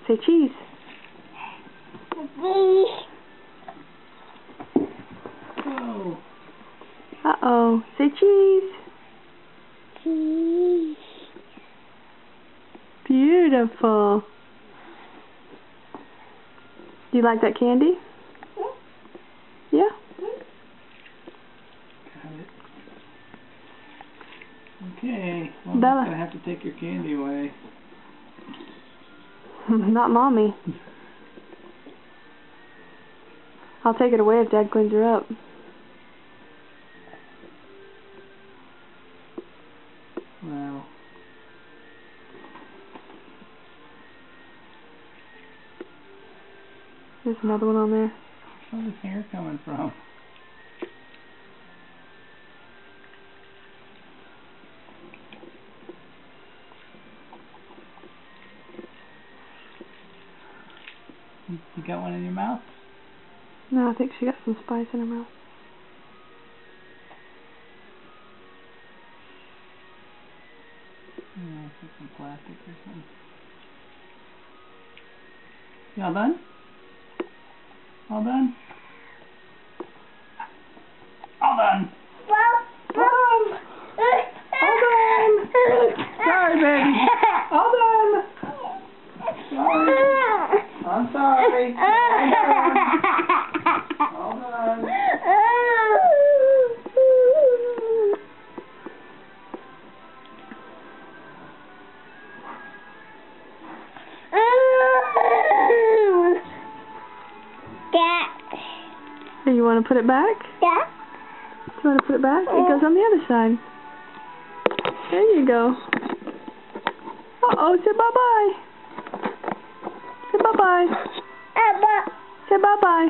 Say cheese. Oh. Uh-oh. Say cheese. Cheese. Beautiful. Do you like that candy? Yeah? Got it. Okay. Well, Bella. I'm going to have to take your candy away. Not Mommy. I'll take it away if Dad cleans her up. Wow. There's another one on there. Where's his hair coming from? You got one in your mouth? No, I think she got some spice in her mouth. Yeah, it's like some plastic or something. You all done? All done? All done! Sorry, baby. All done. Sorry. I'm sorry. All done. Do you want to put it back? Yeah. Do you want to put it back? It goes on the other side. There you go. Uh-oh, say bye-bye. Say bye-bye. Say bye-bye.